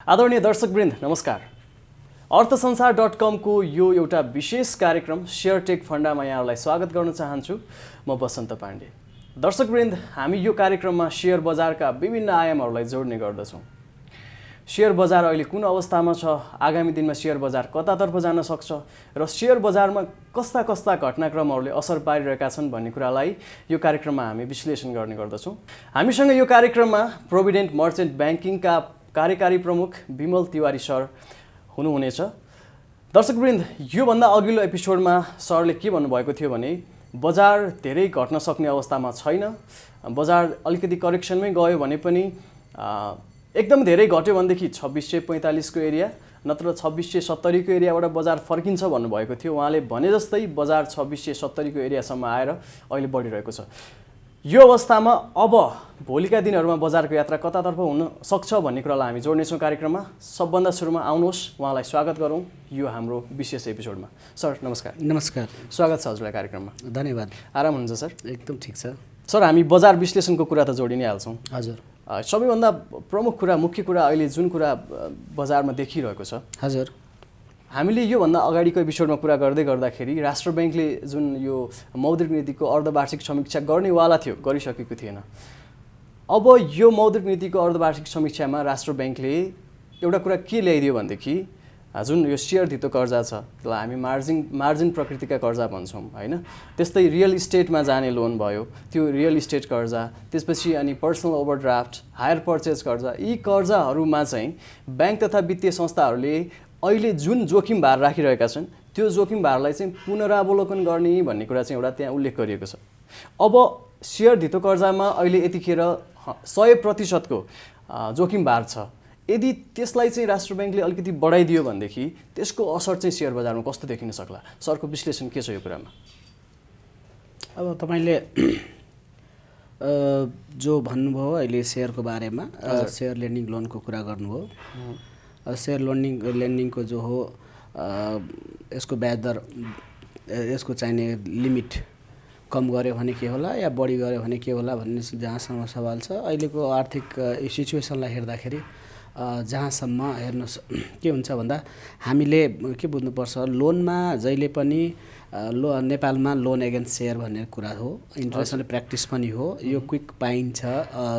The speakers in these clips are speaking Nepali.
आदरणीय दर्शकवृन्द नमस्कार। अर्थसंसार.com को यो एउटा विशेष कार्यक्रम शेयर टेक फन्डामा यहाँलाई स्वागत गर्न चाहन्छु। म बसन्त पाण्डे। दर्शकवृन्द, हामी यो कार्यक्रममा शेयर बजारका विभिन्न आयामहरूलाई जोड्ने गर्दछौँ। शेयर बजार अहिले कुन अवस्थामा छ, आगामी दिनमा शेयर बजार कतातर्फ जान सक्छ र शेयर बजारमा कस्ता कस्ता घटनाक्रमहरूले असर पारिरहेका छन् भन्ने कुरालाई यो कार्यक्रममा हामी विश्लेषण गर्ने गर्दछौँ। हामीसँग यो कार्यक्रममा प्रोभिडेन्ट मर्चेन्ट ब्याङ्किङका कार्यकारी प्रमुख विमल तिवारी सर हुनुहुनेछ। दर्शकवृन्द, योभन्दा अघिल्लो एपिसोडमा सरले के भन्नुभएको थियो भने बजार धेरै घट्न सक्ने अवस्थामा छैन, बजार अलिकति करेक्सनमै गयो भने पनि एकदम धेरै घट्यो भनेदेखि 2645 को एरिया नत्र 2670 को एरियाबाट बजार फर्किन्छ भन्नुभएको थियो। उहाँले भने जस्तै बजार 2670 को एरियासम्म आएर अहिले बढिरहेको छ। यो अवस्थामा अब भोलिका दिनहरूमा बजारको यात्रा कतातर्फ हुन सक्छ भन्ने कुरालाई हामी जोड्नेछौँ कार्यक्रममा। सबभन्दा सुरुमा आउनुहोस्, उहाँलाई स्वागत गरौँ यो हाम्रो विशेष एपिसोडमा। सर नमस्कार। नमस्कार, स्वागत छ हजुरलाई कार्यक्रममा। धन्यवाद। आराम हुनुहुन्छ सर? एकदम ठिक छ सर। हामी बजार विश्लेषणको कुरा त जोडि नै हाल्छौँ। हजुर। सबैभन्दा प्रमुख कुरा, मुख्य कुरा अहिले जुन कुरा बजारमा देखिरहेको छ, हजुर, हामीले योभन्दा अगाडिको एपिसोडमा कुरा गर्दै गर्दाखेरि राष्ट्र ब्याङ्कले जुन यो मौद्रिक नीतिको अर्धवार्षिक समीक्षा गर्नेवाला थियो, गरिसकेको थिएन। अब यो मौद्रिक नीतिको अर्धवार्षिक समीक्षामा राष्ट्र ब्याङ्कले एउटा कुरा के ल्याइदियो भनेदेखि जुन यो सेयर धितो कर्जा छ त्यसलाई हामी मार्जिन प्रकृतिका कर्जा भन्छौँ होइन। त्यस्तै रियल इस्टेटमा जाने लोन भयो, त्यो रियल इस्टेट कर्जा, त्यसपछि अनि पर्सनल ओभरड्राफ्ट, हायर पर्चेज कर्जा, यी कर्जाहरूमा चाहिँ ब्याङ्क तथा वित्तीय संस्थाहरूले अहिले जुन जोखिम भार राखिरहेका छन् त्यो जोखिम भारलाई चाहिँ पुनरावलोकन गर्ने भन्ने कुरा चाहिँ एउटा त्यहाँ उल्लेख गरिएको छ। अब सेयर धितो कर्जामा अहिले यतिखेर 100% को जोखिम भार छ। यदि त्यसलाई चाहिँ राष्ट्र ब्याङ्कले अलिकति बढाइदियो भनेदेखि त्यसको असर चाहिँ सेयर बजारमा कस्तो देखिन सक्ला? सरको विश्लेषण के छ यो कुरामा? अब तपाईँले जो भन्नुभयो अहिले सेयरको बारेमा, सेयर लेन्डिङ लोनको कुरा गर्नुभयो। सेयर लेन्डिङको जो हो यसको ब्याज दर, यसको चाहिने लिमिट कम गर्यो भने के होला या बढी गर्यो भने के होला भन्ने जहाँसम्म सवाल छ। अहिलेको आर्थिक सिचुएसनलाई हेर्दाखेरि जहाँसम्म हेर्नुहोस् के हुन्छ भन्दा हामीले के बुझ्नुपर्छ, लोनमा जहिले पनि नेपालमा लोन एगेन्स्ट सेयर भन्ने कुरा हो, इन्टरनेसनल प्र्याक्टिस पनि हो। यो क्विक पाइन्छ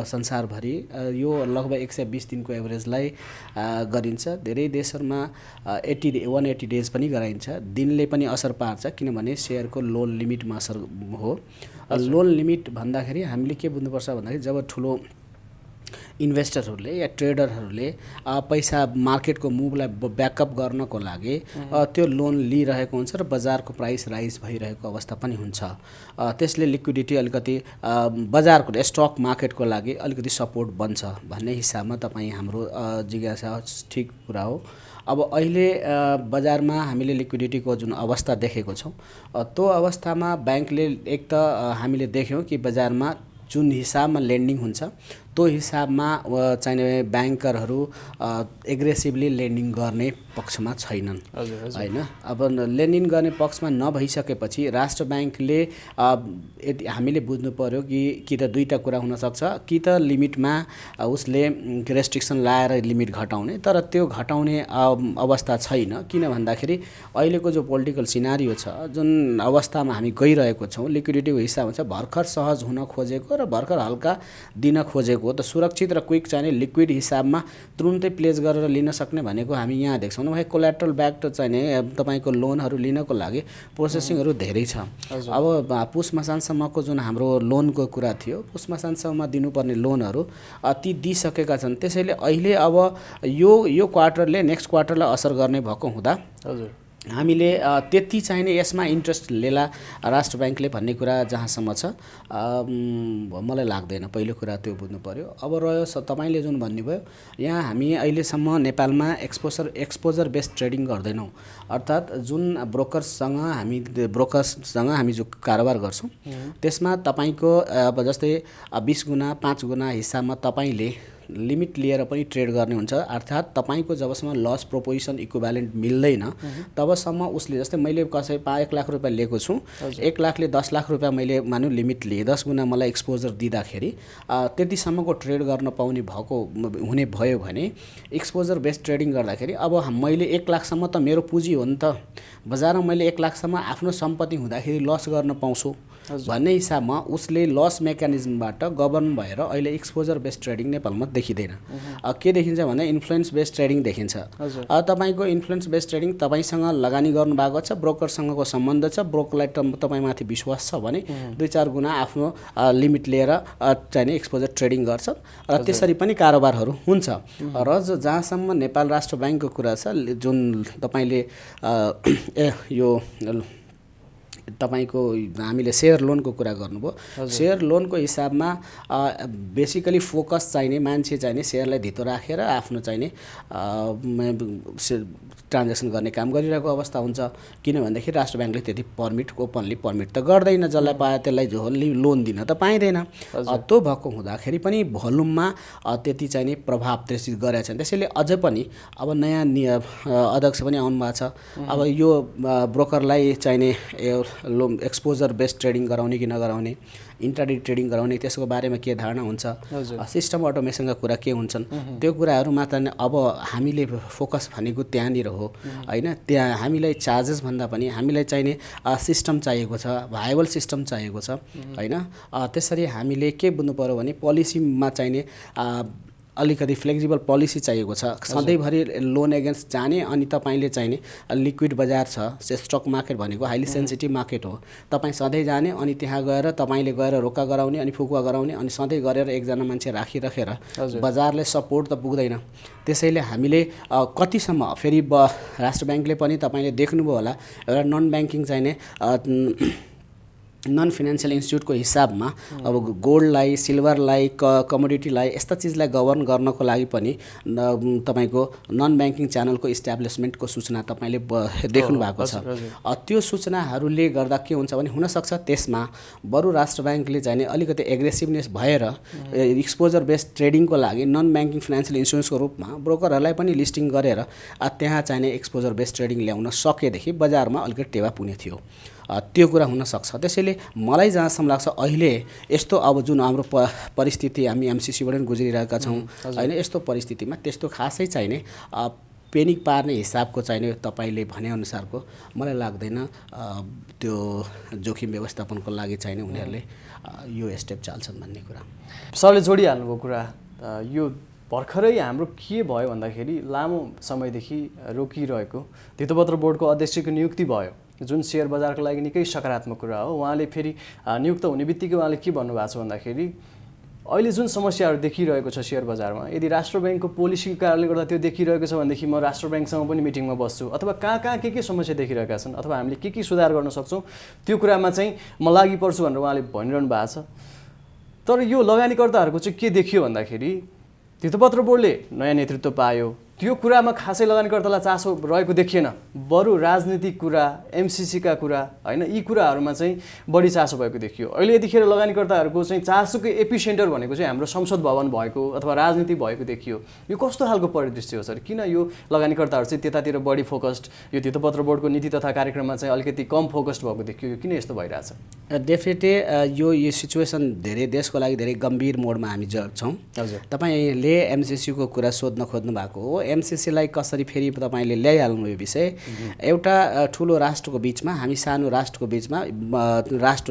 संसारभरि। यो लगभग 120 दिनको एभरेजलाई गरिन्छ। धेरै देशहरूमा 180 डेज पनि गराइन्छ। दिनले पनि असर पार्छ किनभने सेयरको लोन लिमिटमा असर हो। लोन लिमिट भन्दाखेरि हामीले के बुझ्नुपर्छ भन्दाखेरि जब ठुलो इन्भेस्टरहरूले या ट्रेडरहरूले पैसा मार्केटको मुभलाई ब्याकअप गर्नको लागि त्यो लोन लिइरहेको हुन्छ र बजारको प्राइस राइज भइरहेको अवस्था पनि हुन्छ। त्यसले लिक्विडिटी अलिकति बजारको स्टक मार्केटको लागि अलिकति सपोर्ट बन्छ भन्ने हिसाबमा तपाईँ हाम्रो जिज्ञासा ठिक कुरा हो। अब अहिले बजारमा हामीले लिक्विडिटीको जुन अवस्था देखेको छौँ त्यो अवस्थामा ब्याङ्कले एक त हामीले देख्यौँ कि बजारमा जुन हिसाबमा लेन्डिङ हुन्छ त्यो हिसाबमा चाहिने ब्याङ्करहरू एग्रेसिभली लेन्डिङ गर्ने पक्षमा छैनन् होइन। अब लेन्डिङ गर्ने पक्षमा नभइसकेपछि राष्ट्र ब्याङ्कले हामीले बुझ्नु पर्यो कि त दुईवटा कुरा हुनसक्छ, कि त लिमिटमा उसले रेस्ट्रिक्सन लाएर लिमिट घटाउने, तर त्यो घटाउने अवस्था छैन। किन भन्दाखेरि अहिलेको जो पोलिटिकल सिनारियो छ, जुन अवस्थामा हामी गइरहेको छौँ, लिक्विडिटीको हिसाबमा छ भर्खर सहज हुन खोजेको र भर्खर हल्का दिन खोजेको, त सुरक्षित र क्विक चाहिने लिक्विड हिसाबमा तुरुन्तै प्लेस गरेर लिन सक्ने भनेको हामी यहाँ देख्छौँ। नभए कोल्याट्रल ब्याक्ड चाहिने तपाईँको लोनहरू लिनको लागि प्रोसेसिङहरू धेरै छ। अब पुस मसानसम्मको जुन हाम्रो लोनको कुरा थियो, पुस मसानसम्म दिनुपर्ने लोनहरू ती दिइसकेका छन्। त्यसैले अहिले अब यो क्वार्टरले नेक्स्ट क्वार्टरलाई असर गर्ने भएको हुँदा हजुर हामीले त्यति चाहिने यसमा इन्ट्रेस्ट लेला राष्ट्र ब्याङ्कले भन्ने कुरा जहाँसम्म छ मलाई लाग्दैन। पहिलो कुरा त्यो बुझ्नु पर्यो। अब रह्यो तपाईँले जुन भन्नुभयो, यहाँ हामी अहिलेसम्म नेपालमा एक्सपोजर बेस्ड ट्रेडिङ गर्दैनौँ। अर्थात् जुन ब्रोकर्ससँग हामी जो कारोबार गर्छौँ त्यसमा तपाईँको अब जस्तै 20 गुणा 5 गुणा हिसाबमा तपाईँले लिमिट लिएर पनि ट्रेड गर्ने हुन्छ। अर्थात् तपाईँको जबसम्म लस प्रोपोजिसन इक्विभ्यालेन्ट मिल्दैन तबसम्म उसले, जस्तै मैले कसै 1 लाख रुपियाँ लिएको छु, 1 लाखले 10 लाख रुपियाँ मैले मानौँ लिमिट लिएँ, 10 गुणा मलाई एक्सपोजर दिँदाखेरि त्यतिसम्मको ट्रेड गर्न पाउने हुने भयो भने एक्सपोजर बेस्ड ट्रेडिङ गर्दाखेरि अब मैले 1 लाखसम्म त मेरो पुँजी हो नि त, बजारमा मैले 1 लाखसम्म आफ्नो सम्पत्ति हुँदाखेरि लस गर्न पाउँछु भन्ने हिसाबमा उसले लस मेकानिजमबाट गभर्न भएर अहिले एक्सपोजर बेस्ड ट्रेडिङ नेपालमा देखिँदैन। के देखिन्छ भने इन्फ्लुएन्स बेस्ड ट्रेडिङ देखिन्छ। तपाईँको इन्फ्लुएन्स बेस्ड ट्रेडिङ तपाईँसँग लगानी गर्नुभएको छ, ब्रोकरसँगको सम्बन्ध छ, ब्रोकरलाई तपाईँमाथि विश्वास छ भने 2-4 गुणा आफ्नो लिमिट लिएर चाहिने एक्सपोजर ट्रेडिङ गर्छ र त्यसरी पनि कारोबारहरू हुन्छ। र जहाँसम्म नेपाल राष्ट्र ब्याङ्कको कुरा छ, जुन तपाईँले यो तपाईँको हामीले सेयर लोनको कुरा गर्नुभयो, सेयर लोनको हिसाबमा बेसिकली फोकस चाहिने मान्छे चाहिने सेयरलाई धितो राखेर आफ्नो चाहिने ट्रान्जेक्सन गर्ने काम गरिरहेको अवस्था हुन्छ। किनभनेदेखि राष्ट्र ब्याङ्कले त्यति ओपनली पर्मिट त गर्दैन, जसलाई पाए त्यसलाई लोन दिन त पाइँदैन। त्यो भएको हुँदाखेरि पनि भोल्युममा त्यति चाहिने प्रभाव त्यसरी गरेका छन्। त्यसैले अझै पनि अब नयाँ अध्यक्ष पनि आउनु भएको छ। अब यो ब्रोकरलाई चाहिने लोन एक्सपोजर बेस्ड ट्रेडिङ गराउने कि नगराउने, इन्ट्राडे ट्रेडिङ गराउने, त्यसको बारेमा के धारणा हुन्छ, सिस्टम अटोमेसनका कुरा के हुन्छन्, त्यो कुराहरूमा त अब हामीले फोकस भनेको त्यहाँनिर हो होइन। त्यहाँ हामीलाई चार्जेस भन्दा पनि हामीलाई चाहिने सिस्टम चाहिएको छ, भाइबल सिस्टम चाहिएको छ होइन। त्यसरी हामीले के बुझ्नु पऱ्यो भने पोलिसीमा चाहिने अलिकति फ्लेक्सिबल पोलिसी चाहिएको छ। सधैँभरि लोन एगेन्स्ट जाने अनि तपाईँले चाहिने लिक्विड बजार छ, स्टक मार्केट भनेको हाइली सेन्सिटिभ मार्केट हो। तपाईँ सधैँ जाने अनि त्यहाँ गएर तपाईँले गएर रोका गराउने अनि फुकुवा गराउने अनि सधैँ गरेर एकजना मान्छे राखिराखेर बजारले सपोर्ट त पुग्दैन। त्यसैले हामीले कतिसम्म फेरि राष्ट्र ब्याङ्कले पनि तपाईँले देख्नुभयो होला एउटा नन ब्याङ्किङ चाहिने नन फिनान्सियल इन्स्टिट्युटको हिसाबमा अब गोल्डलाई, सिल्भरलाई, कमोडिटीलाई यस्ता चिजलाई गभर्न गर्नको लागि पनि तपाईँको नन ब्याङ्किङ च्यानलको इस्टाब्लिसमेन्टको सूचना तपाईँले देख्नु भएको छ। त्यो सूचनाहरूले गर्दा के हुन्छ भने हुनसक्छ त्यसमा बरु राष्ट्र ब्याङ्कले चाहिने अलिकति एग्रेसिभनेस भएर एक्सपोजर बेस्ड ट्रेडिङको लागि नन ब्याङ्किङ फिनान्सियल इन्स्टिट्युट्सको रूपमा ब्रोकरहरूलाई पनि लिस्टिङ गरेर त्यहाँ चाहिने एक्सपोजर बेस्ड ट्रेडिङ ल्याउन सकेदेखि बजारमा अलिकति टेवा पुग्ने थियो। त्यो कुरा हुनसक्छ। त्यसैले मलाई जहाँसम्म लाग्छ अहिले यस्तो अब जुन हाम्रो परिस्थिति हामी एमसिसीबाट पनि गुज्रिरहेका छौँ होइन, यस्तो परिस्थितिमा त्यस्तो खासै चाहिने पेनिक पार्ने हिसाबको चाहिने तपाईँले भनेअनुसारको मलाई लाग्दैन त्यो जोखिम व्यवस्थापनको लागि चाहिने उनीहरूले यो स्टेप चाल्छन् भन्ने कुरा। सरले जोडिहाल्नुभयो कुरा। यो भर्खरै हाम्रो के भयो भन्दाखेरि लामो समयदेखि रोकिरहेको धितोपत्र बोर्डको अध्यक्षको नियुक्ति भयो, जुन सेयर बजारको लागि निकै सकारात्मक कुरा हो। उहाँले फेरि नियुक्त हुने बित्तिकै उहाँले के भन्नुभएको छ भन्दाखेरि अहिले जुन समस्याहरू देखिरहेको छ सेयर बजारमा, यदि राष्ट्र ब्याङ्कको पोलिसीको कारणले गर्दा त्यो देखिरहेको छ भनेदेखि म राष्ट्र ब्याङ्कसँग पनि मिटिङमा बस्छु, अथवा कहाँ के समस्या देखिरहेका छन् अथवा हामीले के सुधार गर्न सक्छौँ त्यो कुरामा चाहिँ म लागि पर्छु भनेर उहाँले भनिरहनु भएको छ। तर यो लगानीकर्ताहरूको चाहिँ के देखियो भन्दाखेरि धितोपत्र बोर्डले नयाँ नेतृत्व पायो, त्यो कुरामा खासै लगानीकर्तालाई चासो रहेको देखिएन, बरु राजनीतिक कुरा, एमसिसीका कुरा होइन, यी कुराहरूमा चाहिँ बढी चासो भएको देखियो। अहिले यतिखेर लगानीकर्ताहरूको चाहिँ चासोको एपिसेन्टर भनेको चाहिँ हाम्रो संसद भवन भएको अथवा राजनीति भएको देखियो। यो कस्तो खालको परिदृश्य हो सर? किन यो लगानीकर्ताहरू चाहिँ त्यतातिर बढी फोकस्ड, यो धितोपत्र बोर्डको नीति तथा कार्यक्रममा चाहिँ अलिकति कम फोकस्ड भएको देखियो? किन यस्तो भइरहेछ? डेफिनेटली यो सिचुएसन धेरै देशको लागि धेरै गम्भीर मोडमा हामी छौँ। तपाईँले एमसिसीको कुरा सोध्न खोज्नु भएको हो। एमसिसीलाई कसरी फेरि तपाईँले ल्याइहाल्नु यो विषय, एउटा ठुलो राष्ट्रको बिचमा, हामी सानो राष्ट्रको बिचमा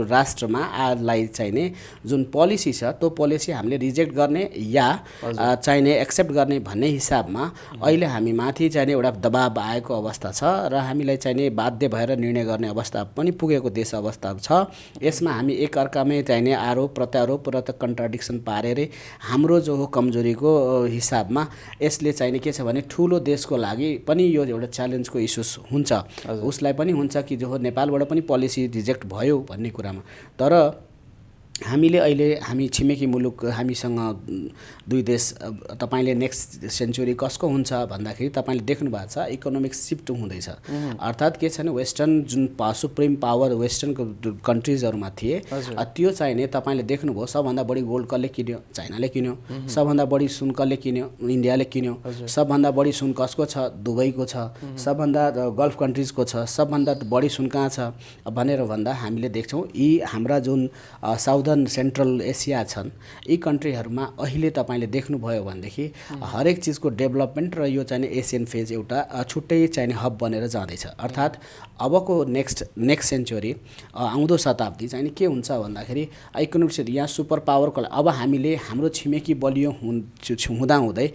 राष्ट्रमा आलाई चाहिने जुन पोलिसी छ त्यो पोलिसी हामीले रिजेक्ट गर्ने या चाहिने एक्सेप्ट गर्ने भन्ने हिसाबमा अहिले हामी माथि चाहिने एउटा दबाब आएको अवस्था छ र हामीलाई चाहिने बाध्य भएर निर्णय गर्ने अवस्था पनि पुगेको देश अवस्था छ। यसमा हामी एकअर्कामै चाहिने आरोप प्रत्यारोप र त कन्ट्राडिक्सन पारेर हाम्रो जो हो कमजोरीको हिसाबमा यसले चाहिने के छ भने ठुलो देशको लागि पनि यो एउटा च्यालेन्जको इस्युस हुन्छ। उसलाई पनि हुन्छ कि जो नेपालबाट पनि पोलिसी रिजेक्ट भयो भन्ने कुरामा। तर हामीले अहिले हामी छिमेकी मुलुक हामीसँग दुई देश तपाईले नेक्स्ट सेन्चुरी कसको हुन्छ भन्दाखेरि तपाईले देख्नु भएको छ इकोनोमिक शिफ्ट हुँदैछ अर्थात् के छैन वेस्टर्न जुन सुप्रिम पावर वेस्टर्नको कन्ट्रिजहरुमा थिए त्यो चाहिने तपाईले देख्नुभयो सबभन्दा बढी गोल्ड कसले किन्यो चाइनाले किन्यो सबभन्दा बढी सुन कसले किन्यो इन्डियाले किन्यो सबभन्दा बढी सुन कसको छ दुबईको छ सबभन्दा गल्फ कन्ट्रिजको छ सबभन्दा बढी सुन कहाँ छ भनेर भन्दा हामीले देख्छौं यी हाम्रा जुन साउदर्न सेन्ट्रल एसिया छन् यी कन्ट्रीहरुमा अहिले तपाईले देख्नुभयो भनेदेखि हरेक चीजको डेभलपमेन्ट र यो चाहिँ एसियन फेज एउटा छुट्टै चाहिँ हब बनेर जाँदैछ अर्थात् अबको नेक्स्ट सेन्चुरी आउँदो शताब्दी चाहिँ के हुन्छ भन्दाखेरि इकोनोमिक यहाँ सुपर पावरको अब हामीले हाम्रो छिमेकी बलियो हुँदा हुँदै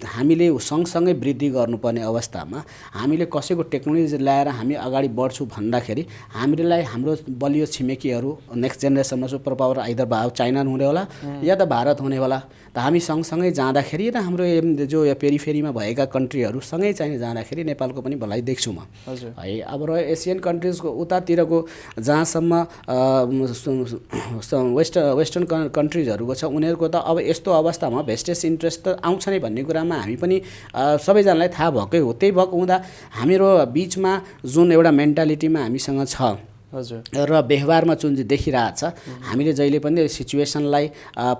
हामीले सँगसँगै वृद्धि गर्नुपर्ने अवस्थामा हामीले कसैको टेक्नोलोजी ल्याएर हामी अगाडि बढ्छौं भन्दाखेरि हामीलाई हाम्रो बलियो छिमेकीहरु नेक्स्ट जेनेरेसनमा सुपर पावर आइदर चाइना हुने होला या त भारत हुने होला त हामी सँगसँगै जाँदाखेरि र हाम्रो जो पेरिफेरीमा भएका कन्ट्रीहरु सँगै चाहिँ जाँदाखेरि नेपालको पनि भलाइ देख्छु म है अब र एसियन कन्ट्रीजको उतातिरको जहाँसम्म वेस्टर्न कन्ट्रीजहरुको छ उनीहरुको त अब यस्तो अवस्थामा भेस्टेज इन्ट्रेस्ट त आउँछ नै भन्ने कुरामा हामी पनि सबैजनालाई थाहा भएकै हो त्यही भएको हुँदा हाम्रो बीचमा जुन एउटा मेन्टालिटीमा हामीसँग छ र व्यवहारमा जुन देखिरहेछ हामीले जहिले पनि सिचुएसनलाई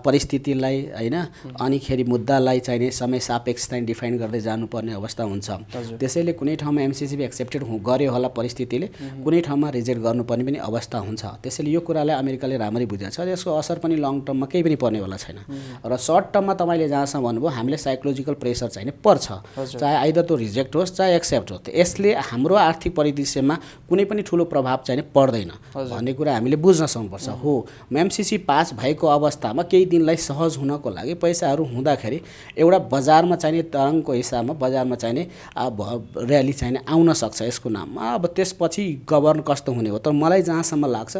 परिस्थितिलाई हैन अनि खेरि मुद्दालाई चाहिने समय सापेक्ष चाहिँ डिफाइन गर्दै जानुपर्ने अवस्था हुन्छ त्यसैले कुनै ठाउँमा एमसीसी एक्सेप्टेड गर्यो होला परिस्थितिले कुनै ठाउँमा रिजेक्ट गर्नुपर्ने पनि अवस्था हुन्छ त्यसैले यो कुरालाई अमेरिकाले राम्ररी बुझेको छ यसको असर पनि लङ टर्ममा केही पनि पर्नेवाला छैन र सर्ट टर्ममा तपाईले जहाँसम्म भन्नुभयो हामीले साइकोलोजिकल प्रेसर चाहिने पर्छ चाहे आइदर त्यो रिजेक्ट होस् चाहे एक्सेप्ट होस् यसले हाम्रो आर्थिक परिदृश्यमा कुनै पनि ठूलो प्रभाव चाहिने पर्दैन भन्ने कुरा हामीले बुझ्न सक्नुपर्छ हो एमसीसी पास भएको अवस्थामा केही दिनलाई सहज हुनको लागि पैसाहरू हुँदाखेरि एउटा बजारमा चाहिने तरङको हिसाबमा बजारमा चाहिने र्याली चाहिने आउन सक्छ यसको नाममा अब त्यसपछि गभर्न कस्तो हुने हो तर मलाई जहाँसम्म लाग्छ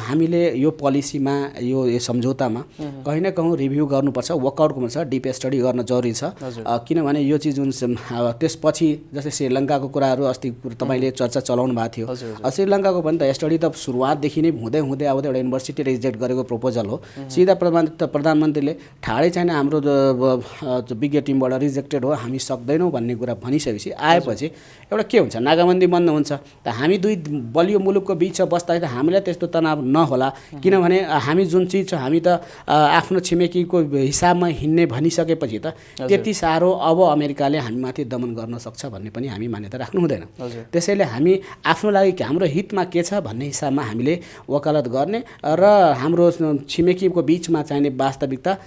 हामीले यो पोलिसीमा यो सम्झौतामा कहीं न कहीं रिभ्यू गर्नुपर्छ वर्कआउटको भन्छ डीप स्टडी गर्न जरुरी छ किनभने यो चीज जुन त्यसपछि जस्तै श्रीलङ्काको कुराहरू अस्ति तपाईले चर्चा चलाउनु भएको थियो श्रीलङ्काको पनि त स्टडी त सुरुवातदेखि नै हुँदै हुँदै आउँदै एउटा युनिभर्सिटी रिजेक्ट गरेको प्रपोजल हो सिधा प्रधानमन्त्रीले ठाडै छैन हाम्रो विज्ञ टिमबाट रिजेक्टेड हो हामी सक्दैनौं भन्ने कुरा भनिसकेपछि आएपछि एउटा के हुन्छ नागाबन्दी बन्द हुन्छ त हामी दुई बलियो मुलुकको बीचमा बस्दाखेरि हामीलाई त्यस्तो तनाव नहोला किनभने हामी जुन चीज छ हामी त आफ्नो छिमेकीको हिसाबमा हिन्ने भनिसकेपछि त त्यति सारो अब अमेरिकाले हामीमाथि दमन गर्न सक्छ भन्ने पनि हामी मान्यता राख्नु हुँदैन त्यसैले हामी आफ्नो लागि हाम्रो हितमा के छ भन्ने हिसाबमा हामीले वकालत गर्ने र हाम्रो छिमेकीको बीचमा चाहिने वास्तविकता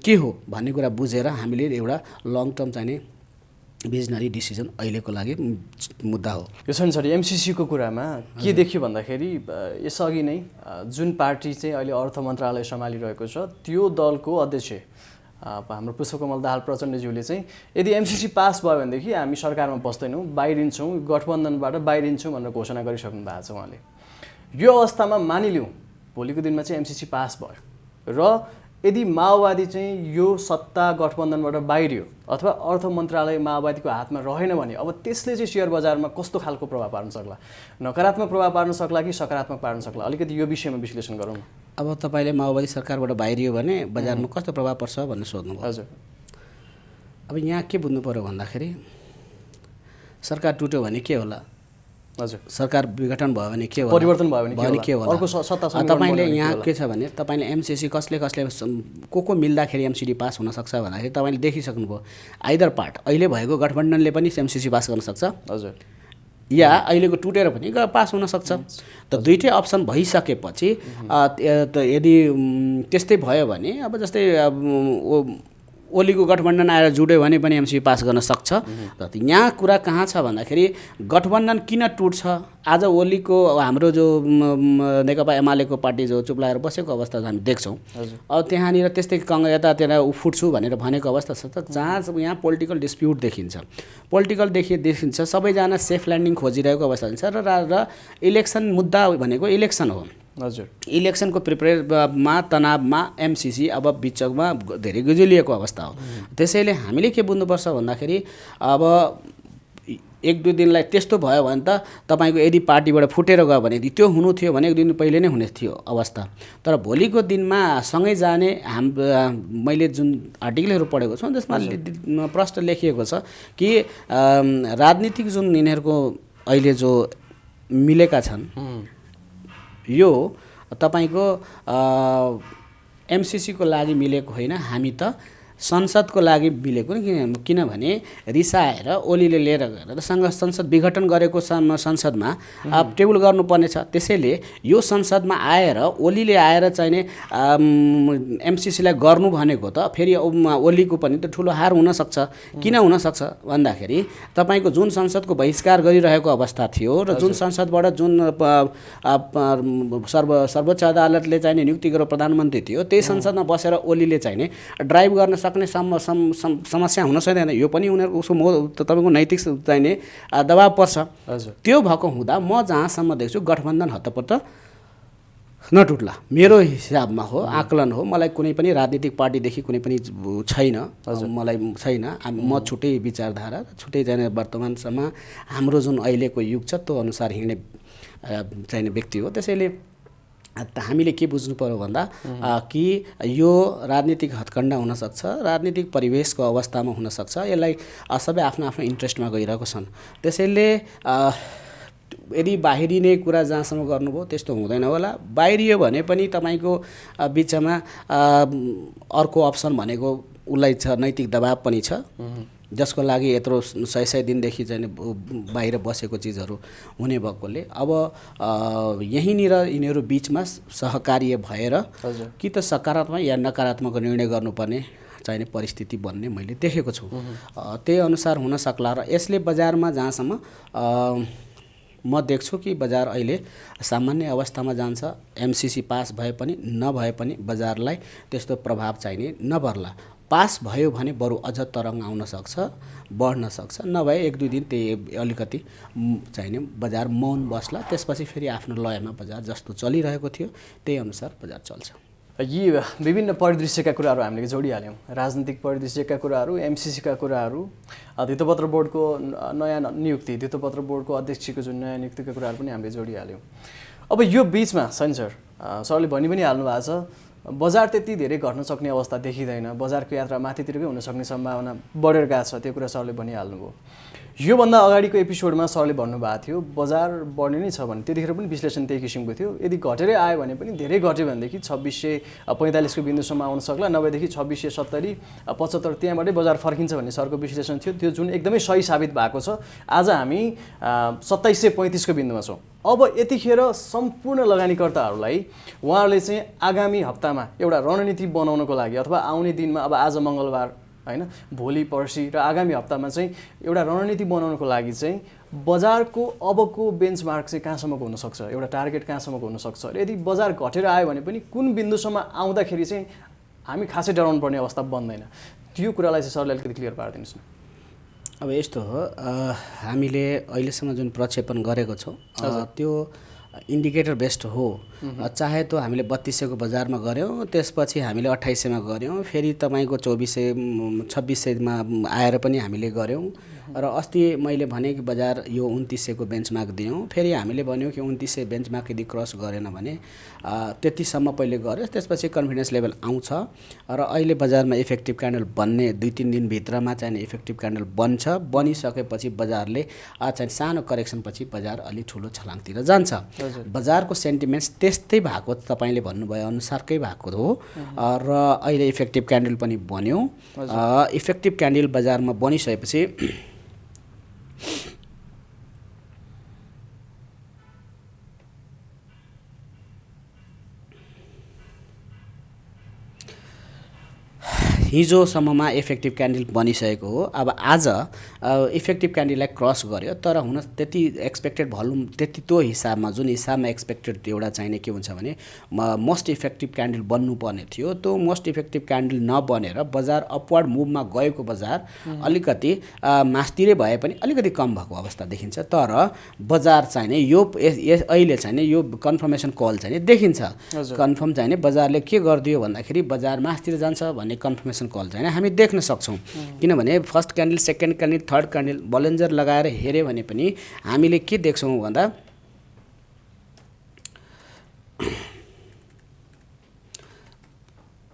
के हो भन्ने कुरा बुझेर हामीले एउटा लङ टर्म चाहिने भिजनरी डिसिजन अहिलेको लागि मुद्दा हो यो छ एमसीसी को कुरामा के देखियो भन्दाखेरि यसअघि नै जुन पार्टी चाहिँ अहिले अर्थ मन्त्रालय सम्हालिरहेको छ त्यो दलको अध्यक्ष हाम्रो पुष्पकमल दाहाल प्रचण्डज्यूले चाहिँ यदि एमसीसी पास भयो भनेदेखि हामी सरकारमा बस्दैनौं बाहिरिन्छौं गठबन्धनबाट बाहिरिन्छौं भनेर घोषणा गरिसक्नु भएको छ उहाँले यो अवस्थामा मानिलिउँ भोलिको दिनमा चाहिँ एमसीसी पास भयो र यदि माओवादी चाहिँ यो सत्ता गठबन्धनबाट बाहिरियो अथवा अर्थ मन्त्रालय माओवादीको हातमा रहेन भने अब त्यसले चाहिँ शेयर बजारमा कस्तो खालको प्रभाव पार्न सक्ला नकारात्मक प्रभाव पार्न सक्ला कि सकारात्मक पार्न सक्ला अलिकति यो विषयमा विश्लेषण गरौँ अब तपाईले माओवादी सरकारबाट बाहिरियो भने बजारमा कस्तो प्रभाव पर्छ भन्ने सोध्नुभयो हजुर अब यहाँ के बुझ्नु पर्यो भन्दाखेरि सरकार टुट्यो भने के होला हजुर सरकार विघटन भयो भने के होला परिवर्तन भयो भने के होला अर्को सत्ता तपाईले यहाँ के छ भने तपाईले एमसीसी कसले को मिल्दाखेरि एमसीडी पास हुन सक्छ भन्दाखेरि तपाईले देखिसक्नुभयो आइदर पार्ट अहिले भएको गठबन्धनले पनि एमसीसी पास गर्न सक्छ हजुर या अहिलेको टुटेर पनि पास हुन सक्छ त दुईटै अप्सन भइसकेपछि यदि त्यस्तै भयो भने अब जस्तै ओलीको गठबन्धन आएर जुड्यो भने पनि एमसीसी पास गर्न सक्छ र यहाँ कुरा कहाँ छ भन्दाखेरि गठबन्धन किन टुट्छ आज ओलीको हाम्रो जो नेकपा एमालेको पार्टी जो चुप्लाएर बसेको अवस्था हामी देख्छौं अब त्यहाँनिर त्यस्तै यतातिर फुट्छु भनेर भनेको अवस्था छ त जहाँ यहाँ पोलिटिकल डिस्प्युट देखिन्छ सबैजना सेफ ल्यान्डिङ खोजिरहेको अवस्था हुन्छ र इलेक्सन मुद्दा भनेको इलेक्सन हो हजुर इलेक्सनको प्रिपेयरमा तनावमा एमसीसी अब बिचमा धेरै गुजुलिएको अवस्था हो त्यसैले हामीले के बुझ्नुपर्छ भन्दाखेरि अब 1-2 दिनलाई त्यस्तो भयो भने त तपाईँको यदि पार्टीबाट फुटेर गयो भने त्यो हुनु थियो भने 1 दिन पहिले नै हुने थियो अवस्था। तर भोलिको दिनमा सँगै जाने मैले जुन आर्टिकलहरू पढेको छु त्यसमा प्रश्न लेखिएको छ कि राजनीतिक जुन यिनीहरूको अहिले जो मिलेका छन् यो तपाईँको एमसिसीको लागि मिलेको होइन, हामी त संसदको लागि मिलेको किनभने रिसाएर ओलीले लिएर गएर संसद विघटन गरेको संसदमा टेबल गर्नुपर्ने छ। त्यसैले यो संसदमा आएर ओलीले आएर चाहिने एमसिसीलाई गर्नु भनेको त फेरि ओलीको पनि त ठुलो हार हुनसक्छ। किन हुनसक्छ भन्दाखेरि तपाईँको जुन संसदको बहिष्कार गरिरहेको अवस्था थियो र जुन संसदबाट जुन सर्वोच्च अदालतले चाहिने नियुक्ति गरेर प्रधानमन्त्री थियो त्यही संसदमा बसेर ओलीले चाहिने ड्राइभ गर्न सक्ने समस्या हुन सक्दैन। यो पनि उनीहरूको उसको तपाईँको नैतिक चाहिने दबाब पर्छ। त्यो भएको हुँदा म जहाँसम्म देख्छु गठबन्धन हतपत नटुट्ला मेरो हिसाबमा हो, आकलन हो। मलाई कुनै पनि राजनीतिक पार्टीदेखि कुनै पनि छैन, मलाई छैन। म छुट्टै विचारधारा छुट्टै जाने वर्तमानसम्म हाम्रो जुन अहिलेको युग छ त्यो अनुसार हिँड्ने चाहिने व्यक्ति हो। त्यसैले हामीले के बुझ्नु पर्यो भन्दा कि यो राजनीतिक हत्कण्डा हुनसक्छ, राजनीतिक परिवेशको अवस्थामा हुनसक्छ। यसलाई सबै आफ्नो आफ्नो इन्ट्रेस्टमा गइरहेको छन्। त्यसैले यदि बाहिरिने कुरा जहाँसम्म गर्नुभयो त्यस्तो हुँदैन होला। बाहिरियो भने पनि तपाईँको बिचमा अर्को अप्सन भनेको उसलाई छ, नैतिक दबाब पनि छ, जसको लागि यत्रो 100 दिनदेखि चाहिँ बाहिर बसेको चिजहरू हुने भएकोले अब यहीँनिर यिनीहरू बिचमा सहकार्य भएर कि त सकारात्मक या नकारात्मक निर्णय गर्नुपर्ने चाहिने परिस्थिति बन्ने मैले देखेको छु। त्यही अनुसार हुन सक्ला र यसले बजारमा जहाँसम्म म देख्छु कि बजार अहिले सामान्य अवस्थामा जान्छ। एमसिसी पास भए पनि नभए पनि बजारलाई त्यस्तो प्रभाव चाहिने नपर्ला। पास भयो भने बरु अझ तरङ्ग आउन सक्छ, बढ्न सक्छ। नभए 1-2 दिन त्यही अलिकति चाहिने बजार मौन बस्ला, त्यसपछि फेरि आफ्नो लयमा बजार जस्तो चलिरहेको थियो त्यही अनुसार बजार चल्छ। यी विभिन्न परिदृश्यका कुराहरू हामीले जोडिहाल्यौँ। राजनीतिक परिदृश्यका कुराहरू, एमसिसीका कुराहरू, धितोपत्र बोर्डको नयाँ नियुक्ति, धितोपत्र बोर्डको अध्यक्षको जुन नयाँ नियुक्तिका कुराहरू पनि हामीले जोडिहाल्यौँ। अब यो बिचमा सनी सरले भनि पनि हाल्नु भएको छ बजार त्यति धेरै घट्न सक्ने अवस्था देखिँदैन, बजारको यात्रा माथितिरकै हुन सक्ने सम्भावना बढेर गएको छ। त्यो कुरा सरले भनिहाल्नुभयो। योभन्दा अगाडिको एपिसोडमा सरले भन्नुभएको थियो बजार बढ्ने नै छ भने, त्यतिखेर पनि विश्लेषण त्यही किसिमको थियो। यदि घटेरै आयो भने पनि धेरै घट्यो भनेदेखि 2645 को बिन्दुसम्म आउन सक्ला, नभएदेखि 2670, 75 त्यहाँबाटै बजार फर्किन्छ भन्ने सरको विश्लेषण थियो। त्यो जुन एकदमै सही साबित भएको छ। आज हामी 2735 को बिन्दुमा छौँ। अब यतिखेर सम्पूर्ण लगानीकर्ताहरूलाई उहाँहरूले चाहिँ आगामी हप्तामा एउटा रणनीति बनाउनको लागि अथवा आउने दिनमा, अब आज मङ्गलबार हैन, भोलि पर्सि र आगामी हप्तामा चाहिँ एउटा रणनीति बनाउनको लागि चाहिँ बजारको अबको बेन्चमार्क चाहिँ कहाँसम्मको हुनसक्छ, एउटा टार्गेट कहाँसम्मको हुनसक्छ र यदि बजार घटेर आयो भने पनि कुन बिन्दुसम्म आउँदाखेरि चाहिँ हामी खासै डराउनु पर्ने अवस्था बन्दैन, त्यो कुरालाई चाहिँ सरले अलिकति क्लियर पारिदिनुहोस् न। अब यस्तो हो, हामीले अहिलेसम्म जुन प्रक्षेपण गरेको छौँ त्यो इन्डिकेटर बेस्ड हो। चाहे त हामीले 3200 को बजारमा गऱ्यौँ, त्यसपछि हामीले 2800 मा गऱ्यौँ, फेरि तपाईँको 2400 2600 मा आएर पनि हामीले गऱ्यौँ र अस्ति मैले भने कि बजार यो 2900 को बेन्चमार्क दियौँ। फेरि हामीले भन्यौँ कि 2900 बेन्चमार्क यदि क्रस गरेन भने त्यतिसम्म पहिले गऱ्यो, त्यसपछि कन्फिडेन्स लेभल आउँछ र अहिले बजारमा इफेक्टिभ क्यान्डल बन्ने 2-3 दिनभित्रमा चाहिँ इफेक्टिभ क्यान्डल बन्छ। बनिसकेपछि बजारले चाहिँ सानो करेक्सन पछि बजार अलि ठुलो छलाङतिर जान्छ। बजारको सेन्टिमेन्ट्स त्यस्तै भएको तपाईँले भन्नुभयो अनुसारकै भएको हो र अहिले इफेक्टिभ क्यान्डल पनि बन्यो। इफेक्टिभ क्यान्डल बजारमा बनिसकेपछि हिजोसम्ममा इफेक्टिभ क्यान्डल बनिसकेको हो। अब आज इफेक्टिभ क्यान्डललाई क्रस गर्यो, तर हुन त्यति एक्सपेक्टेड भल्युम त्यति त्यो हिसाबमा जुन हिसाबमा एक्सपेक्टेड एउटा चाहिने के हुन्छ भने मोस्ट इफेक्टिभ क्यान्डल बन्नुपर्ने थियो, त्यो मोस्ट इफेक्टिभ क्यान्डल नबनेर बजार अपवर्ड मुभमा गएको बजार अलिकति मास्तिरै भए पनि अलिकति कम भएको अवस्था देखिन्छ। तर बजार चाहिने यो अहिले चाहिने यो कन्फर्मेसन कल चाहिने देखिन्छ। कन्फर्म चाहिने बजारले के गरिदियो भन्दाखेरि बजार मास्तिर जान्छ भन्ने कन्फर्मेसन डाइरेक्सन कल चाहिँ हामी देख्न सक्छौँ। किनभने first candle, second candle, third candle Bollinger लगाएर हेऱ्यो भने पनि हामीले के देख्छौँ भन्दा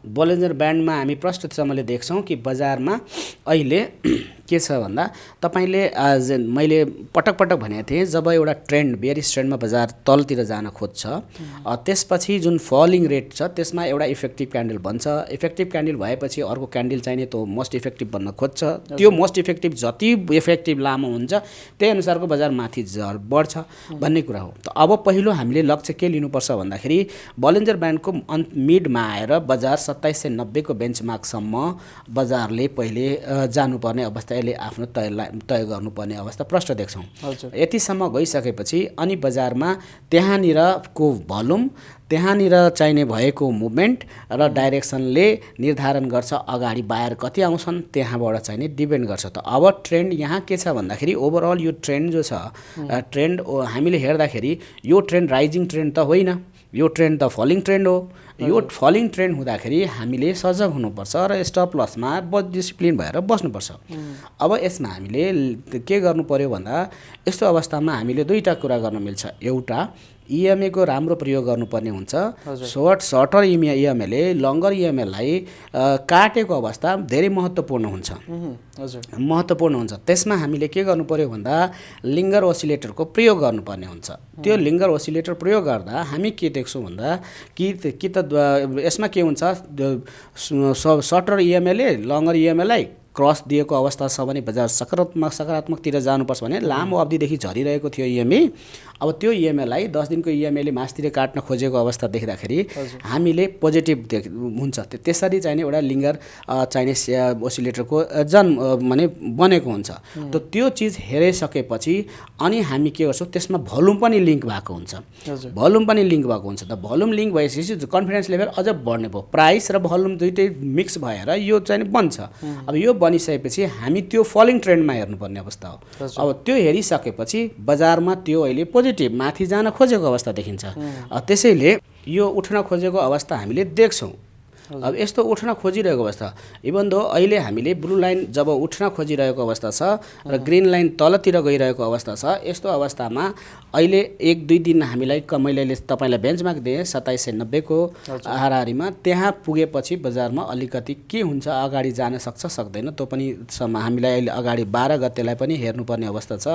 बलेन्जर ब्यान्डमा हामी प्रष्टसँगले देख्छौँ कि बजारमा अहिले के छ भन्दा तपाईँले मैले पटक पटक भनेको थिएँ, जब एउटा ट्रेन्ड बेयरिश ट्रेन्डमा बजार तलतिर जान खोज्छ त्यसपछि जुन फलिङ रेट छ त्यसमा एउटा इफेक्टिभ क्यान्डल बन्छ। इफेक्टिभ क्यान्डल भएपछि अर्को क्यान्डल चाहिने त्यो मोस्ट इफेक्टिभ बन्न खोज्छ। त्यो मोस्ट इफेक्टिभ जति इफेक्टिभ लामो हुन्छ त्यही अनुसारको बजार माथि बढ्छ भन्ने कुरा हो। त अब पहिलो हामीले लक्ष्य के लिनुपर्छ भन्दाखेरि बलेन्जर ब्यान्डको मिडमा आएर बजार 2790 को बेन्चमार्कसम्म बजारले पहिले जानुपर्ने अवस्था आफ्नो तय गर्नुपर्ने अवस्था प्रष्ट देख्छौँ। यतिसम्म गइसकेपछि अनि बजारमा त्यहाँनिरको भोल्युम, त्यहाँनिर चाहिने भएको मुभमेन्ट र डाइरेक्सनले निर्धारण गर्छ अगाडि बायर कति आउँछन्, त्यहाँबाट चाहिने डिपेन्ड गर्छ। त अब ट्रेन्ड यहाँ के छ भन्दाखेरि ओभरअल यो ट्रेन्ड जो छ ट्रेन्ड हामीले हेर्दाखेरि यो ट्रेन्ड राइजिङ ट्रेन्ड त होइन, यो ट्रेन्ड त फलिङ ट्रेन्ड हो। यो फलिङ ट्रेन्ड हुँदाखेरि हामीले सजग हुनुपर्छ र स्टप लसमा डिसिप्लिन भएर बस्नुपर्छ। अब यसमा हामीले के गर्नु पर्यो भन्दा यस्तो अवस्थामा हामीले दुईवटा कुरा गर्न मिल्छ। एउटा इएमए को राम्रो प्रयोग गर्नुपर्ने हुन्छ। सर्टर इएमएले लङ्गर इएमएलाई काटेको अवस्था धेरै महत्त्वपूर्ण हुन्छ। महत्त्वपूर्ण हुन्छ। त्यसमा हामीले के गर्नु पर्यो भन्दा लिङ्गर ओसिलेटरको प्रयोग गर्नुपर्ने हुन्छ। त्यो लिङ्गर ओसिलेटर प्रयोग गर्दा हामी के देख्छौँ भन्दा कि त यसमा के हुन्छ, सर्टर इएमएले लङ्गर इएमएलाई क्रस दिएको अवस्था छ भने बजार सकारात्मकतिर जानुपर्छ भने लामो अवधिदेखि झरिरहेको थियो इएमए। अब त्यो इएमएलाई 10 दिनको इएमएले मासतिर काट्न खोजेको अवस्था देख्दाखेरि हामीले पोजिटिभ हुन्छ। त्यसरी चाहिने एउटा लिङ्गर चाहिने ओसिलेटरको माने बनेको हुन्छ। त त्यो चिज हेरिसकेपछि अनि हामी के गर्छौँ, त्यसमा भोल्युम पनि लिङ्क भएको हुन्छ। भोल्युम पनि लिङ्क भएको हुन्छ। त भोल्युम लिङ्क भएपछि कन्फिडेन्स लेभल अझ बढ्ने भयो। प्राइस र भोल्युम दुइटै मिक्स भएर यो चाहिँ बन्छ। अब यो बनिसकेपछि हामी त्यो फलिङ ट्रेन्डमा हेर्नुपर्ने अवस्था हो। अब त्यो हेरिसकेपछि बजारमा त्यो अहिले पोजिटिभ माथि जान खोजेको अवस्था देखिन्छ। त्यसैले यो उठ्न खोजेको अवस्था हामीले देख्छौँ। अब यस्तो उठ्न खोजिरहेको अवस्था इभन दो अहिले हामीले ब्लू लाइन जब उठ्न खोजिरहेको अवस्था छ र ग्रिन लाइन तलतिर गइरहेको अवस्था छ, यस्तो अवस्थामा अहिले 1-2 दिन हामीलाई मैले तपाईँलाई बेन्चमार्क दिएँ 2790 को हाराहारीमा। त्यहाँ पुगेपछि बजारमा अलिकति के हुन्छ, अगाडि जान सक्छ सक्दैन त्यो पनि हामीलाई अहिले अगाडि 12 गतेलाई पनि हेर्नुपर्ने अवस्था छ।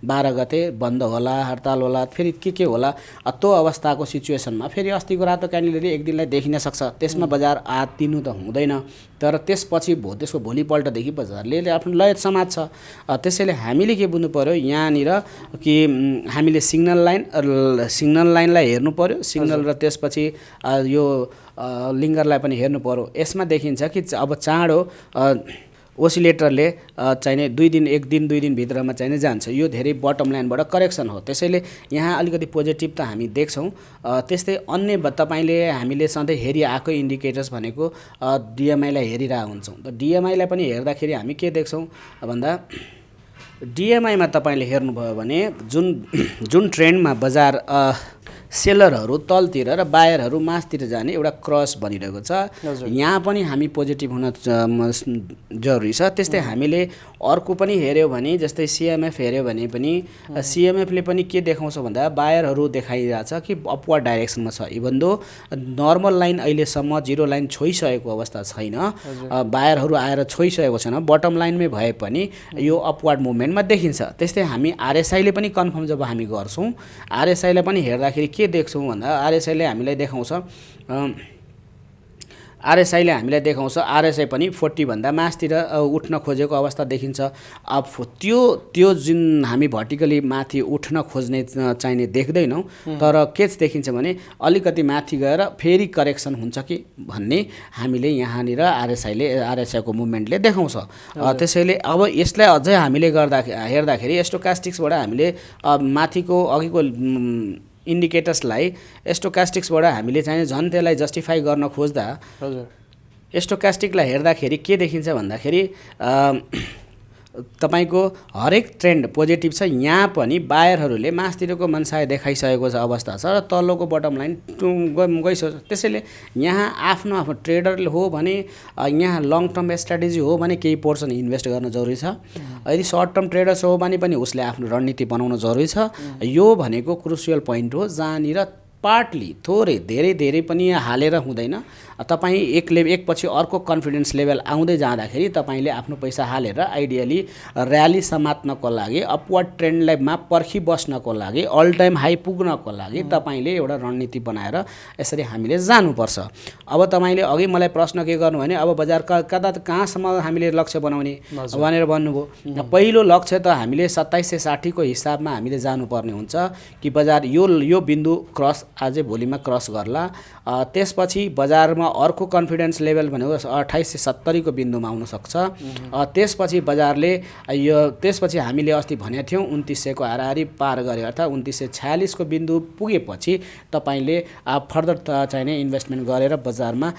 12 गते बन्द होला, हडताल होला, फेरि के होला, त्यो अवस्थाको सिचुएसनमा फेरि अस्तिको रातो क्यान्डलले एक दिनलाई देखिन सक्छ। त्यसमा बजार आत्तिनु त हुँदैन, तर त्यसपछि त्यसको भोलिपल्टदेखि बजारले आफ्नो लय समात्छ। त्यसैले हामीले के बुझ्नु पर्यो यहाँनिर कि हामीले सिग्नल लाइनलाई हेर्नु पर्यो, सिग्नल र त्यसपछि यो लिङ्गरलाई पनि हेर्नु पर्यो। यसमा देखिन्छ कि अब चाँडो ओसिलेटरले चाहिने 2 दिन 1 दिन 2 दिन भित्रमा चाहिने जान्छ। यो धेरै बटम लाइनबाट करेक्सन हो। त्यसैले यहाँ अलिकति पोजिटिभ त हामी देख्छौँ। त्यस्तै अन्य तपाईँले हामीले सधैँ हेरिआएको इन्डिकेटर्स भनेको डिएमआईलाई हेरिरहेको हुन्छौँ। त डिएमआईलाई पनि हेर्दाखेरि हामी के देख्छौँ भन्दा डिएमआईमा तपाईँले हेर्नुभयो भने जुन ट्रेन्डमा बजार सेलरहरू तलतिर र बायरहरू मासतिर जाने एउटा क्रस बनिरहेको छ, यहाँ पनि हामी पोजिटिभ हुन जरुरी छ। त्यस्तै हामीले अर्को पनि हेऱ्यौँ भने जस्तै सिएमएफ हेऱ्यो भने पनि सिएमएफले पनि के देखाउँछ भन्दा बायरहरू देखाइरहेछ कि अपवर्ड डाइरेक्सनमा छ। इभन दो नर्मल लाइन अहिलेसम्म 0 लाइन छोइसकेको अवस्था छैन, बायरहरू आएर छोइसकेको छैन, बटम लाइनमै भए पनि यो अपवर्ड मुभमेन्टमा देखिन्छ। त्यस्तै हामी आरएसआईले पनि कन्फर्म जब हामी गर्छौँ, आरएसआईलाई पनि हेर्दाखेरि के देख्छौँ भन्दा आरएसआईले हामीलाई देखाउँछ आरएसआई पनि 40 भन्दा मासतिर उठ्न खोजेको अवस्था देखिन्छ। अब त्यो जुन हामी भर्टिकली माथि उठ्न खोज्ने चाहिने देख्दैनौँ, तर के देखिन्छ भने अलिकति माथि गएर फेरि करेक्सन हुन्छ कि भन्ने हामीले यहाँनिर आरएसआईको मुभमेन्टले देखाउँछ। त्यसैले अब यसलाई अझै हामीले हेर्दाखेरि स्टोकास्टिक्सबाट हामीले माथिको अघिको इन्डिकेटर्सलाई स्टोकास्टिक्सबाट हामीले चाहिँ झन् त्यसलाई जस्टिफाई गर्न खोज्दा स्टोकास्टिकलाई हेर्दाखेरि के देखिन्छ भन्दाखेरि तपाईँको हरेक ट्रेन्ड पोजिटिभ छ। यहाँ पनि बायरहरूले मासतिरको मनसाय देखाइसकेको छ अवस्था छ र तल्लोको बटम लाइन गइसक्यो। त्यसैले यहाँ आफ्नो ट्रेडरले हो भने यहाँ लङ टर्म स्ट्राटेजी हो भने केही पोर्सन इन्भेस्ट गर्न जरुरी छ। यदि सर्ट टर्म ट्रेडर्स हो भने पनि उसले आफ्नो रणनीति बनाउन जरुरी छ। यो भनेको क्रुसियल पोइन्ट हो जहाँनिर पार्टली थोरै धेरै पनि हालेर हुँदैन। तपाईँ एकपछि अर्को कन्फिडेन्स लेभल आउँदै जाँदाखेरि तपाईँले आफ्नो पैसा हालेर आइडियली र्याली समात्नको लागि अपवर्ड ट्रेन्डलाई पर्खिबस्नको लागि अल टाइम हाई पुग्नको लागि तपाईँले एउटा रणनीति बनाएर यसरी हामीले जानुपर्छ। अब तपाईँले अघि मलाई प्रश्न के गर्नु भने अब बजार कहाँसम्म हामीले लक्ष्य बनाउने भनेर भन्नुभयो। पहिलो लक्ष्य त हामीले 2760 को हिसाबमा हामीले जानुपर्ने हुन्छ कि बजार यो बिन्दु क्रस आजै भोलिमा क्रस गर्ला। त्यसपछि बजारमा अर्को कन्फिडेन्स लेभल भनेको 2870 को बिन्दुमा आउन सक्छ। त्यसपछि बजारले त्यसपछि हामीले अस्ति भनेका थियौँ 2900 को हाराहारी पार गरे अर्थात् 2946 को बिन्दु पुगेपछि तपाईँले फर्दर चाहिने इन्भेस्टमेन्ट गरेर बजारमा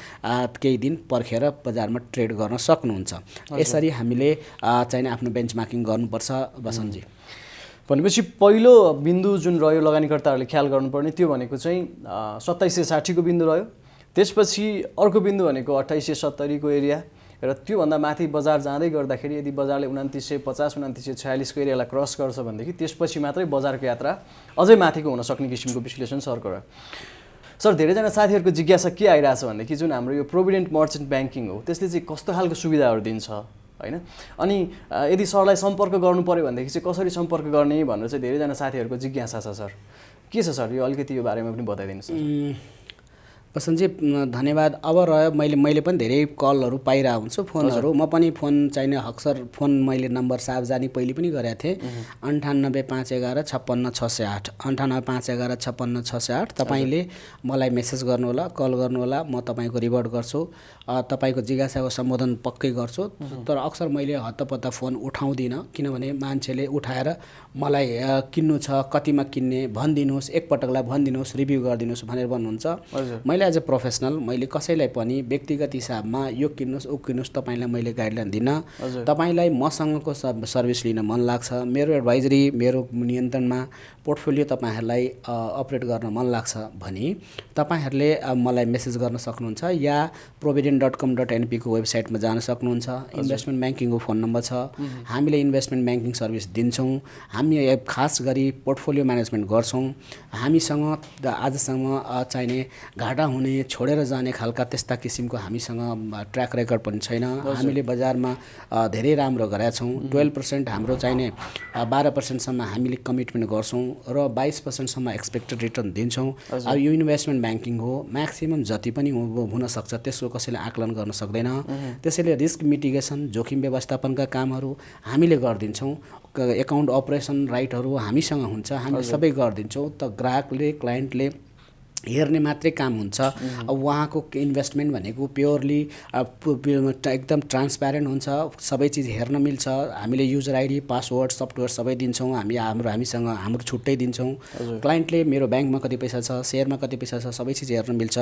केही दिन पर्खेर बजारमा ट्रेड गर्न सक्नुहुन्छ। यसरी हामीले चाहिने आफ्नो बेन्चमार्किङ गर्नुपर्छ बसन्तजी। भनेपछि पहिलो बिन्दु जुन रह्यो लगानीकर्ताहरूले ख्याल गर्नुपर्ने त्यो भनेको चाहिँ 2760 को बिन्दु रह्यो। त्यसपछि अर्को बिन्दु भनेको 2870 को एरिया र त्योभन्दा माथि बजार जाँदै गर्दाखेरि यदि बजारले 2950 2946 को एरियालाई क्रस गर्छ भनेदेखि त्यसपछि मात्रै बजारको यात्रा अझै माथिको हुन सक्ने किसिमको विश्लेषण सरको र सर धेरैजना साथीहरूको जिज्ञासा के आइरहेछ भनेदेखि जुन हाम्रो यो प्रोभिडेन्ट मर्चेन्ट ब्याङ्किङ हो त्यसले चाहिँ कस्तो खालको सुविधाहरू दिन्छ हैन, अनि यदि सरलाई सम्पर्क गर्नु पर्यो भनेदेखि चाहिँ कसरी सम्पर्क गर्ने भनेर चाहिँ धेरैजना साथीहरूको जिज्ञासा छ। सर के छ सर यो अलिकति यो बारेमा पनि बताइदिनुहोस्। बसन्तजी धन्यवाद। अब रह्यो मैले पनि धेरै कलहरू पाइरहेको हुन्छु, फोनहरू। म पनि फोन चाहिने अक्सर फोन मैले नम्बर सार्वजनिक पहिले पनि गरेको थिएँ 98511 56608 98511 56608। तपाईँले मलाई मेसेज गर्नुहोला, कल गर्नुहोला, म तपाईँको रिभर्ट गर्छु, तपाईँको जिज्ञासाको सम्बोधन पक्कै गर्छु। तर अक्सर मैले हत्तपत्त फोन उठाउँदिनँ किनभने मान्छेले उठाएर मलाई किन्नु छ, कतिमा किन्ने भनिदिनुहोस्, एकपटकलाई भनिदिनुहोस्, रिभ्यू गरिदिनुहोस् भनेर भन्नुहुन्छ। मैले एज अ प्रोफेसनल मैले कसैलाई पनि व्यक्तिगत हिसाबमा यो किन्नुहोस् ऊ किन्नुहोस् तपाईँलाई मैले गाइडलाइन दिन्न। तपाईँलाई मसँगको सर्भिस लिन मन लाग्छ, मेरो एडभाइजरी मेरो नियन्त्रणमा पोर्टफोलियो तपाईँहरूलाई अपरेट गर्न मन लाग्छ भने तपाईँहरूले मलाई मेसेज गर्न सक्नुहुन्छ या provident.com.np को वेबसाइटमा जान सक्नुहुन्छ। इन्भेस्टमेन्ट ब्याङ्किङको फोन नम्बर छ। हामीले इन्भेस्टमेन्ट ब्याङ्किङ सर्भिस दिन्छौँ। हामी खास गरी पोर्टफोलियो म्यानेजमेन्ट गर्छौँ। हामीसँग आजसम्म चाहिने घाटा हुने छोडेर जाने खालका त्यस्ता किसिमको हामीसँग ट्र्याक रेकर्ड पनि छैन। हामीले बजारमा धेरै राम्रो गरेका छौँ। 12% हाम्रो चाहिने 12%सम्म हामीले कमिटमेन्ट गर्छौँ र 22%सम्म एक्सपेक्टेड रिटर्न दिन्छौँ। अब यो इन्भेस्टमेन्ट ब्याङ्किङ हो, म्याक्सिमम जति पनि हुनसक्छ त्यसको कसैले आकलन गर्न सक्दैन। त्यसैले रिस्क मिटिगेसन जोखिम व्यवस्थापनका कामहरू हामीले गरिदिन्छौँ। एकाउन्ट अपरेसन राइटहरू हामीसँग हुन्छ, हामीले सबै गरिदिन्छौँ। त ग्राहकले क्लाइन्टले हेर्ने मात्रै काम हुन्छ। अब उहाँको इन्भेस्टमेन्ट भनेको प्योरली एकदम ट्रान्सप्यारेन्ट हुन्छ, सबै चिज हेर्न मिल्छ। हामीले युजर आइडी पासवर्ड सफ्टवेयर सबै दिन्छौँ। हामीसँग हाम्रो छुट्टै दिन्छौँ। क्लाइन्टले मेरो ब्याङ्कमा कति पैसा छ, सेयरमा कति पैसा छ, सबै चिज हेर्न मिल्छ।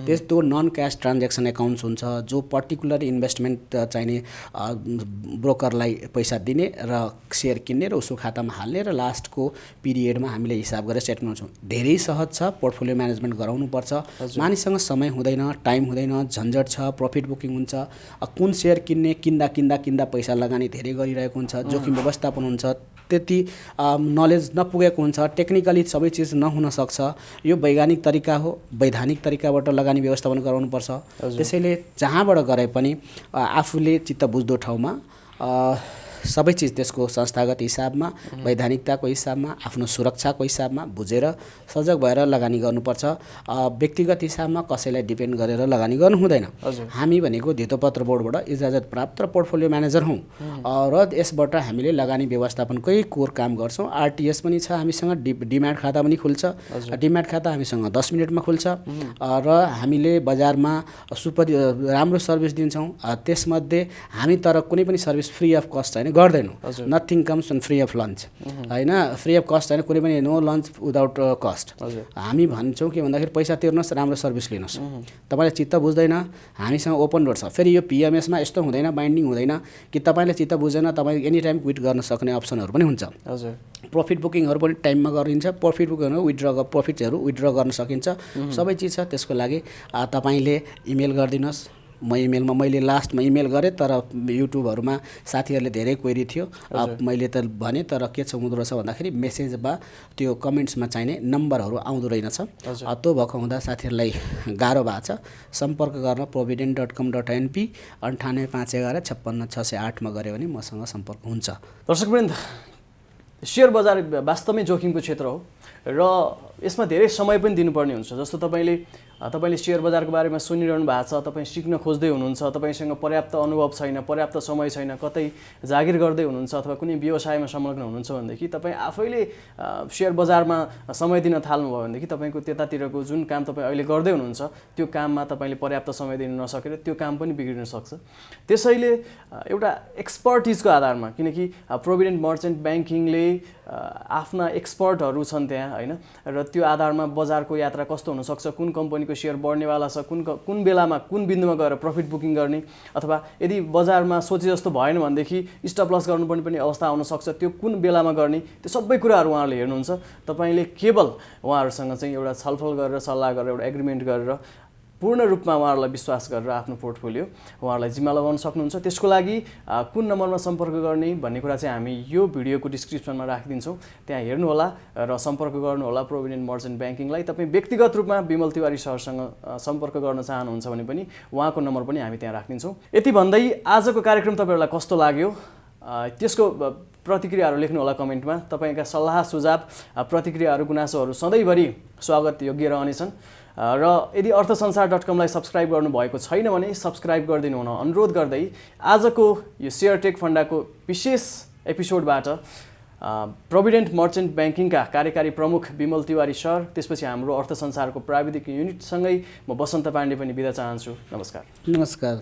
त्यस्तो नन क्यास ट्रान्ज्याक्सन एकाउन्ट्स हुन्छ जो पर्टिकुलर इन्भेस्टमेन्ट चाहिने ब्रोकरलाई पैसा दिने र सेयर किन्ने र उसको खातामा हाल्ने र लास्टको पिरियडमा हामीले हिसाब गरेर सेटमेन्ट हुन्छौँ। धेरै सहज छ। पोर्टफोलियो म्यानेजमेन्ट गराउनुपर्छ। मानिससँग समय हुँदैन, टाइम हुँदैन, झन्झट छ, प्रफिट बुकिङ हुन्छ। कुन सेयर किन्ने, किन्दा पैसा लगानी धेरै गरिरहेको हुन्छ, जोखिम व्यवस्थापन हुन्छ, त्यति नलेज नपुगेको हुन्छ, टेक्निकली सबै चिज नहुन सक्छ। यो वैज्ञानिक तरिका हो, वैधानिक तरिकाबाट लगानी व्यवस्थापन गराउनुपर्छ। त्यसैले जहाँबाट गरे पनि आफूले चित्त बुझ्दो ठाउँमा सबै चिज त्यसको संस्थागत हिसाबमा, वैधानिकताको हिसाबमा, आफ्नो सुरक्षाको हिसाबमा बुझेर सजग भएर लगानी गर्नुपर्छ। व्यक्तिगत हिसाबमा कसैलाई डिपेन्ड गरेर लगानी गर्नु हुँदैन। हामी भनेको धितोपत्र बोर्डबाट इजाजत प्राप्त पोर्टफोलियो म्यानेजर हौँ र यसबाट हामीले लगानी व्यवस्थापनकै कोर काम गर्छौँ। आरटिएस पनि छ हामीसँग, डिम्याट खाता पनि खुल्छ। डिम्याट खाता हामीसँग 10 मिनटमा खुल्छ र हामीले बजारमा राम्रो सर्भिस दिन्छौँ। त्यसमध्ये हामी तर कुनै पनि सर्भिस फ्री अफ कस्ट छैन, भने गर्दैनौँ। Nothing comes on free of lunch होइन, फ्री अफ कस्ट होइन, कुनै पनि नो लन्च विदाउट कस्ट। हामी भन्छौँ के भन्दाखेरि पैसा तिर्नुहोस्, राम्रो सर्भिस लिनुहोस्। तपाईँले चित्त बुझ्दैन, हामीसँग ओपन डोर छ। फेरि यो पिएमएसमा यस्तो हुँदैन, बाइन्डिङ हुँदैन कि तपाईँले चित्त बुझेन तपाईँ एनी टाइम क्विट गर्न सक्ने अप्सनहरू पनि हुन्छ। हजुर, प्रफिट बुकिङहरू पनि टाइममा गरिन्छ, प्रफिट बुकिङहरू प्रफिट्सहरू विथड्र गर्न सकिन्छ, सबै चिज छ। त्यसको लागि तपाईँले इमेल गरिदिनुहोस्। म इमेलमा मैले लास्टमा इमेल गरेँ, तर युट्युबहरूमा साथीहरूले धेरै क्वेरी थियो। मैले त भने, तर के छ हुँदो रहेछ भन्दाखेरि मेसेज वा त्यो कमेन्ट्समा चाहिने नम्बरहरू आउँदो रहेनछ। त्यो भएको हुँदा साथीहरूलाई गाह्रो भएको छ। सम्पर्क गर्न provident.com.np 9851156608 गऱ्यो भने मसँग सम्पर्क हुन्छ। दर्शकवृन्द, सेयर बजार वास्तवमै जोखिमको क्षेत्र हो र यसमा धेरै समय पनि दिनुपर्ने हुन्छ। जस्तो तपाईँले सेयर बजारको बारेमा सुनिरहनु भएको छ, तपाईँ सिक्न खोज्दै हुनुहुन्छ, तपाईँसँग पर्याप्त अनुभव छैन, पर्याप्त समय छैन, कतै जागिर गर्दै हुनुहुन्छ अथवा कुनै व्यवसायमा संलग्न हुनुहुन्छ भनेदेखि तपाईँ आफैले सेयर बजारमा समय दिन थाल्नुभयो भनेदेखि तपाईँको त्यतातिरको जुन काम तपाईँ अहिले गर्दै हुनुहुन्छ त्यो काममा तपाईँले पर्याप्त समय दिन नसकेर त्यो काम पनि बिग्रिन सक्छ। त्यसैले एउटा एक्सपर्टिजको आधारमा, किनकि प्रोभिडेन्ट मर्चेन्ट ब्याङ्किङले आफ्ना एक्सपर्टहरू छन् त्यहाँ होइन, र त्यो आधारमा बजारको यात्रा कस्तो हुनसक्छ, कुन कम्पनीको सेयर बढ्नेवाला छ, कुन बेलामा कुन बिन्दुमा गएर प्रफिट बुकिङ गर्ने, अथवा यदि बजारमा सोचे जस्तो भएन भनेदेखि स्टप लस गर्नुपर्ने पनि अवस्था आउन सक्छ, त्यो कुन बेलामा गर्ने, त्यो सबै कुराहरू उहाँहरूले हेर्नुहुन्छ। तपाईँले केवल उहाँहरूसँग चाहिँ एउटा छलफल गरेर, सल्लाह गरेर, एउटा एग्रिमेन्ट गरेर पूर्ण रूपमा उहाँहरूलाई विश्वास गरेर आफ्नो पोर्टफोलियो उहाँहरूलाई जिम्मा लगाउन सक्नुहुन्छ। त्यसको लागि कुन नम्बरमा सम्पर्क गर्ने भन्ने कुरा चाहिँ हामी यो भिडियोको डिस्क्रिप्सनमा राखिदिन्छौँ, त्यहाँ हेर्नुहोला र सम्पर्क गर्नुहोला प्रोभिडेन्ट मर्चेन्ट ब्याङ्किङलाई। तपाईँ व्यक्तिगत रूपमा विमल तिवारी सरसँग सम्पर्क गर्न चाहनुहुन्छ भने पनि उहाँको नम्बर पनि हामी त्यहाँ राखिदिन्छौँ। यति भन्दै आजको कार्यक्रम तपाईँहरूलाई कस्तो लाग्यो त्यसको प्रतिक्रियाहरू लेख्नुहोला कमेन्टमा। तपाईँका सल्लाह सुझाव प्रतिक्रियाहरू गुनासोहरू सधैँभरि स्वागत योग्य रहनेछन्। र यदि अर्थसंसार.com लाई सब्सक्राइब गर्नुभएको छैन भने सब्सक्राइब गरिदिनु हुन अनुरोध गर्दै आजको यो सेयर टेक फन्डाको विशेष एपिसोडबाट प्रोभिडेन्ट मर्चेन्ट ब्याङ्किङका कार्यकारी प्रमुख विमल तिवारी सर, त्यसपछि हाम्रो अर्थसंसारको प्राविधिक युनिटसँगै म बसन्त पाण्डे पनि बिदा चाहन्छु। नमस्कार। नमस्कार।